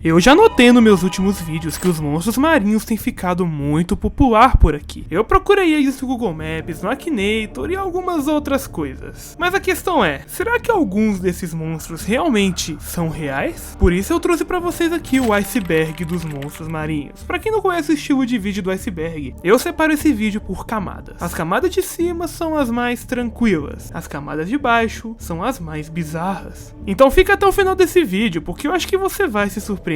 Eu já notei nos meus últimos vídeos que os monstros marinhos têm ficado muito popular por aqui. Eu procurei eles no Google Maps, no Akinator e algumas outras coisas. Mas a questão é, será que alguns desses monstros realmente são reais? Por isso eu trouxe pra vocês aqui o iceberg dos monstros marinhos. Pra quem não conhece o estilo de vídeo do iceberg, eu separo esse vídeo por camadas. As camadas de cima são as mais tranquilas, as camadas de baixo são as mais bizarras. Então fica até o final desse vídeo, porque eu acho que você vai se surpreender.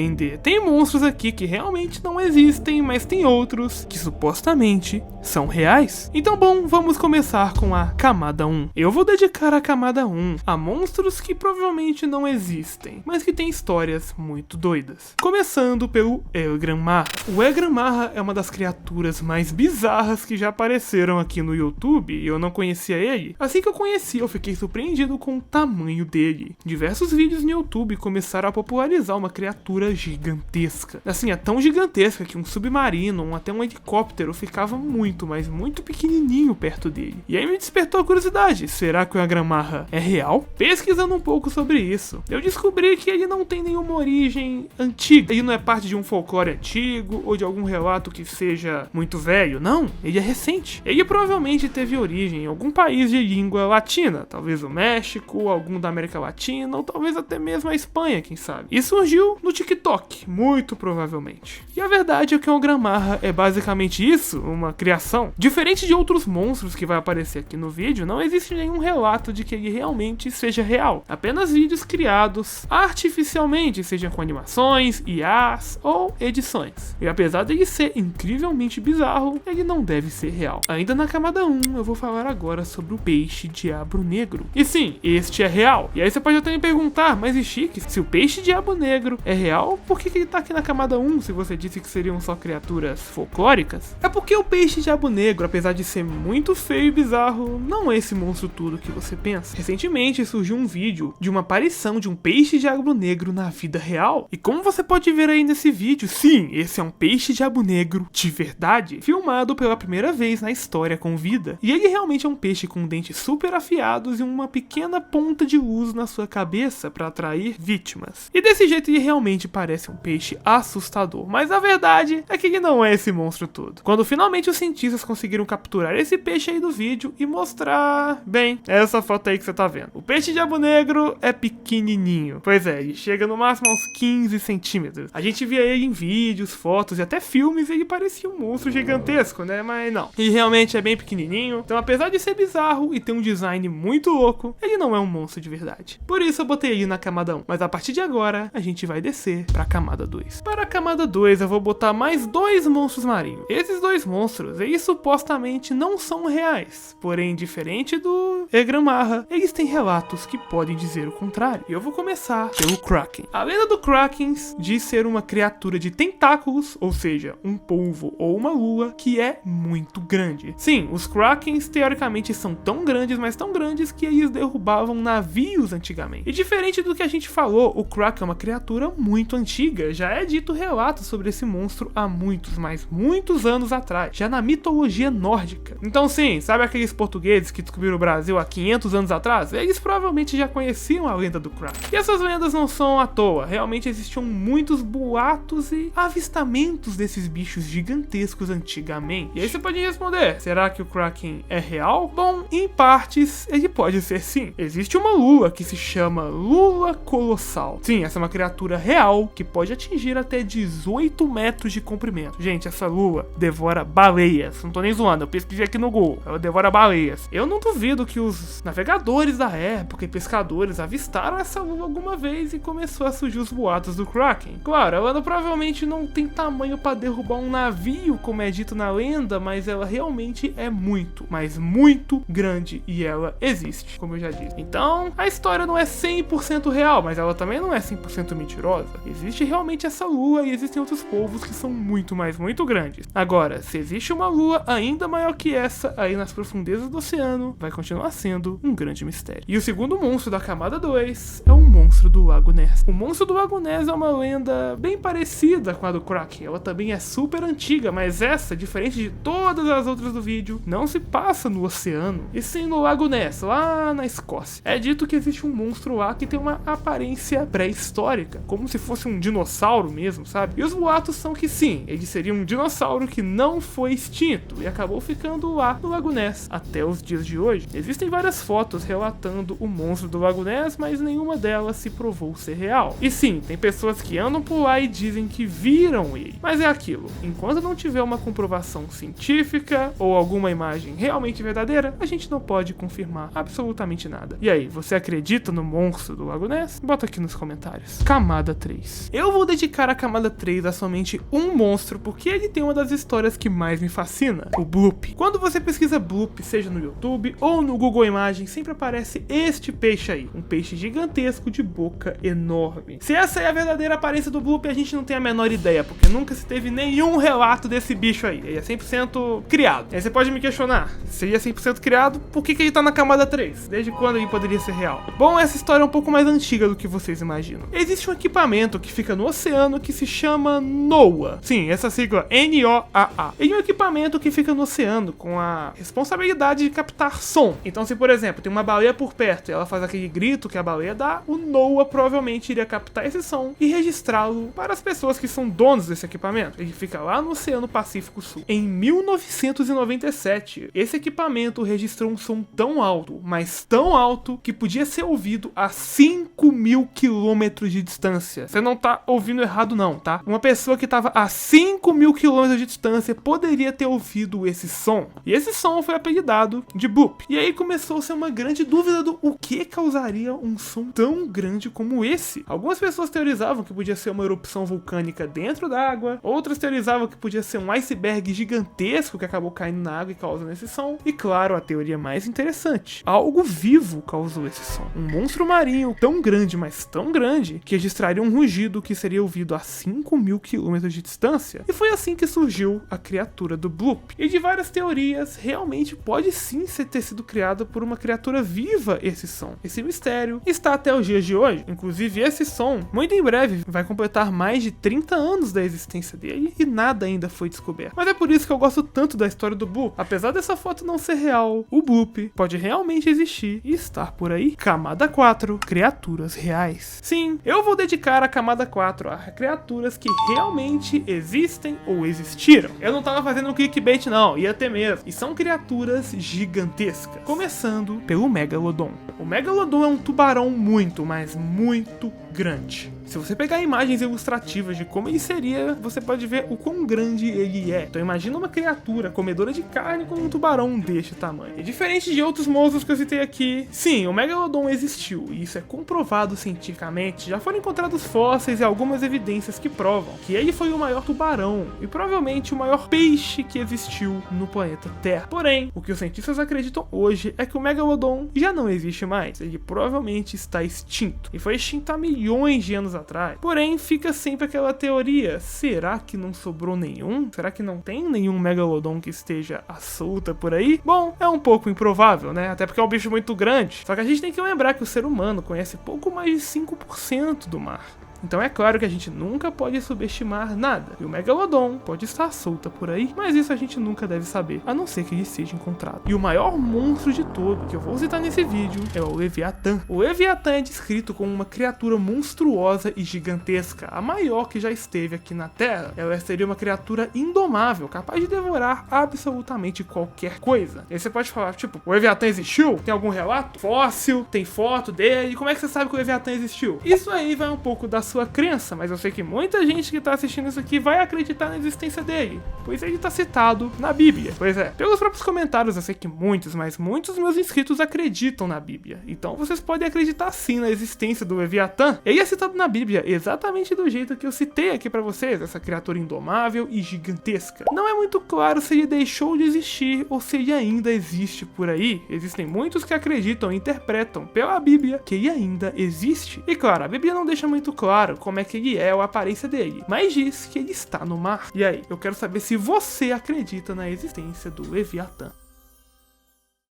Tem monstros aqui que realmente não existem, mas tem outros que supostamente são reais. Então bom, vamos começar com a camada 1. Eu vou dedicar a camada 1 a monstros que provavelmente não existem, mas que têm histórias muito doidas. Começando pelo Egranmarra. O Egranmarra é uma das criaturas mais bizarras que já apareceram aqui no YouTube, e eu não conhecia ele. Assim que eu conheci, eu fiquei surpreendido com o tamanho dele. Diversos vídeos no YouTube começaram a popularizar uma criatura gigantesca. Assim, é tão gigantesca que um submarino ou até um helicóptero ficava muito, mas muito pequenininho perto dele. E aí me despertou a curiosidade, será que o Egranmarra é real? Pesquisando um pouco sobre isso, eu descobri que ele não tem nenhuma origem antiga. Ele não é parte de um folclore antigo ou de algum relato que seja muito velho, não. Ele é recente. Ele provavelmente teve origem em algum país de língua latina, talvez o México, algum da América Latina ou talvez até mesmo a Espanha, quem sabe. E surgiu no TikTok, muito provavelmente. E a verdade é que o Egranmarra é basicamente isso, uma criação. Diferente de outros monstros que vai aparecer aqui no vídeo, não existe nenhum relato de que ele realmente seja real. Apenas vídeos criados artificialmente, seja com animações, IAs ou edições. E apesar dele ser incrivelmente bizarro, ele não deve ser real. Ainda na camada 1, eu vou falar agora sobre o peixe diabo negro. E sim, este é real. E aí você pode até me perguntar, mas e Chique, se o peixe diabo negro é real, por que ele tá aqui na camada 1 se você disse que seriam só criaturas folclóricas? É porque o peixe diabo negro, apesar de ser muito feio e bizarro, não é esse monstro tudo que você pensa. Recentemente surgiu um vídeo de uma aparição de um peixe diabo negro na vida real. E como você pode ver aí nesse vídeo, sim, esse é um peixe diabo negro de verdade, filmado pela primeira vez na história com vida. E ele realmente é um peixe com dentes super afiados e uma pequena ponta de luz na sua cabeça para atrair vítimas. E desse jeito ele realmente parece um peixe assustador, mas a verdade é que ele não é esse monstro todo. Quando finalmente os cientistas conseguiram capturar esse peixe aí do vídeo e mostrar, bem, essa foto aí que você tá vendo. O peixe diabo negro é pequenininho, pois é, ele chega no máximo aos 15 centímetros. A gente via ele em vídeos, fotos e até filmes e ele parecia um monstro gigantesco, né, mas não. Ele realmente é bem pequenininho, então apesar de ser bizarro e ter um design muito louco, ele não é um monstro de verdade. Por isso eu botei ele na camada 1, mas a partir de agora a gente vai descer pra camada 2. Para a camada 2 eu vou botar mais dois monstros marinhos. Esses dois monstros, eles supostamente não são reais, porém diferente do Egranmarra, eles têm relatos que podem dizer o contrário. E eu vou começar pelo Kraken. A lenda do Kraken diz ser uma criatura de tentáculos, ou seja, um polvo ou uma lua que é muito grande. Sim, os Krakens teoricamente são tão grandes, mas tão grandes que eles derrubavam navios antigamente. E diferente do que a gente falou, o Kraken é uma criatura muito antiga, já é dito relatos sobre esse monstro há muitos, mas muitos anos atrás, já na mitologia nórdica. Então sim, sabe aqueles portugueses que descobriram o Brasil há 500 anos atrás? Eles provavelmente já conheciam a lenda do Kraken. E essas lendas não são à toa, realmente existiam muitos boatos e avistamentos desses bichos gigantescos antigamente. E aí você pode responder, será que o Kraken é real? Bom, em partes ele pode ser sim. Existe uma lua que se chama Lula Colossal. Sim, essa é uma criatura real que pode atingir até 18 metros de comprimento. Gente, essa lua devora baleias. Não tô nem zoando, eu pesquisei aqui no Google. Ela devora baleias. Eu não duvido que os navegadores da época e pescadores avistaram essa lua alguma vez e começou a surgir os boatos do Kraken. Claro, ela provavelmente não tem tamanho para derrubar um navio, como é dito na lenda, mas ela realmente é muito, mas muito grande e ela existe, como eu já disse. Então, a história não é 100% real, mas ela também não é 100% mentirosa. Existe realmente essa lua e existem outros povos que são muito, mas muito grandes. Agora, se existe uma lua ainda maior que essa aí nas profundezas do oceano, vai continuar sendo um grande mistério. E o segundo monstro da camada 2 é o monstro do Lago Ness. O monstro do Lago Ness é uma lenda bem parecida com a do Kraken. Ela também é super antiga, mas essa, diferente de todas as outras do vídeo, não se passa no oceano, e sim no Lago Ness, lá na Escócia. É dito que existe um monstro lá que tem uma aparência pré-histórica, como se fosse um dinossauro mesmo, sabe? E os boatos são que sim, ele seria um dinossauro que não foi extinto e acabou ficando lá no Lago Ness até os dias de hoje. Existem várias fotos relatando o monstro do Lago Ness, mas nenhuma delas se provou ser real. E sim, tem pessoas que andam por lá e dizem que viram ele. Mas é aquilo, enquanto não tiver uma comprovação científica ou alguma imagem realmente verdadeira, a gente não pode confirmar absolutamente nada. E aí, você acredita no monstro do Lago Ness? Bota aqui nos comentários. Camada 3. Eu vou dedicar a camada 3 a somente um monstro, porque ele tem uma das histórias que mais me fascina, o Bloop. Quando você pesquisa Bloop, seja no YouTube ou no Google Imagens, sempre aparece este peixe aí, um peixe gigantesco de boca enorme. Se essa é a verdadeira aparência do Bloop, a gente não tem a menor ideia, porque nunca se teve nenhum relato desse bicho aí. Ele é 100% criado. Aí você pode me questionar, se ele é 100% criado, por que ele tá na camada 3? Desde quando ele poderia ser real? Bom, essa história é um pouco mais antiga do que vocês imaginam. Existe um equipamento que fica no oceano que se chama NOAA. Sim, essa sigla NOAA. Ele é um equipamento que fica no oceano com a responsabilidade de captar som. Então, se por exemplo, tem uma baleia por perto e ela faz aquele grito que a baleia dá, o NOAA provavelmente iria captar esse som e registrá-lo para as pessoas que são donos desse equipamento. Ele fica lá no Oceano Pacífico Sul. Em 1997, esse equipamento registrou um som tão alto, mas tão alto, que podia ser ouvido a 5.000 quilômetros de distância. Você não tá ouvindo errado não, tá? Uma pessoa que tava a 5.000 quilômetros de distância poderia ter ouvido esse som. E esse som foi apelidado de Bloop. E aí começou-se uma grande dúvida do o que causaria um som tão grande como esse. Algumas pessoas teorizavam que podia ser uma erupção vulcânica dentro da água, outras teorizavam que podia ser um iceberg gigantesco que acabou caindo na água e causando esse som. E claro, a teoria mais interessante, algo vivo causou esse som. Um monstro marinho tão grande, mas tão grande, que registraria um rugido que seria ouvido a 5.000 quilômetros de distância. E foi assim que surgiu a criatura do Bloop. E de várias teorias, realmente pode sim ter sido criado por uma criatura viva esse som. Esse mistério está até os dias de hoje. Inclusive esse som, muito em breve, vai completar mais de 30 anos da existência dele e nada ainda foi descoberto. Mas é por isso que eu gosto tanto da história do Bloop. Apesar dessa foto não ser real, o Bloop pode realmente existir e estar por aí. Camada 4, criaturas reais. Sim, eu vou dedicar a camada 4 a criaturas que realmente existem ou existiram. Eu não tava fazendo um clickbait não, ia ter mesmo. E são criaturas gigantescas. Começando pelo Megalodon. O Megalodon é um tubarão muito, mas muito grande. Se você pegar imagens ilustrativas de como ele seria, você pode ver o quão grande ele é. Então imagina uma criatura comedora de carne com um tubarão deste tamanho. E diferente de outros monstros que eu citei aqui, sim, o Megalodon existiu, e isso é comprovado cientificamente. Já foram encontrados fósseis e algumas evidências que provam que ele foi o maior tubarão e provavelmente o maior peixe que existiu no planeta Terra. Porém, o que os cientistas acreditam hoje é que o Megalodon já não existe mais. Ele provavelmente está extinto. E foi extinto há milhões de anos atrás. Porém, fica sempre aquela teoria: será que não sobrou nenhum? Será que não tem nenhum Megalodon que esteja à solta por aí? Bom, é um pouco improvável, né? Até porque é um bicho muito grande. Só que a gente tem que lembrar que o ser humano conhece pouco mais de 5% do mar. Então é claro que a gente nunca pode subestimar nada. E o Megalodon pode estar solta por aí, mas isso a gente nunca deve saber, a não ser que ele seja encontrado. E o maior monstro de todo que eu vou citar nesse vídeo é o Leviatã. O Leviatã é descrito como uma criatura monstruosa e gigantesca, a maior que já esteve aqui na Terra. Ela seria uma criatura indomável, capaz de devorar absolutamente qualquer coisa. E aí você pode falar, tipo, o Leviatã existiu? Tem algum relato? Fóssil? Tem foto dele? Como é que você sabe que o Leviatã existiu? Isso aí vai um pouco da sua crença, mas eu sei que muita gente que tá assistindo isso aqui vai acreditar na existência dele, pois ele tá citado na Bíblia. Pois é, pelos próprios comentários eu sei que muitos, mas muitos dos meus inscritos acreditam na Bíblia. Então vocês podem acreditar sim na existência do Leviatã. Ele é citado na Bíblia exatamente do jeito que eu citei aqui pra vocês, essa criatura indomável e gigantesca. Não é muito claro se ele deixou de existir ou se ele ainda existe por aí. Existem muitos que acreditam e interpretam pela Bíblia que ele ainda existe. E claro, a Bíblia não deixa muito claro como é que ele é ou a aparência dele, mas diz que ele está no mar. E aí, eu quero saber se você acredita na existência do Leviatã.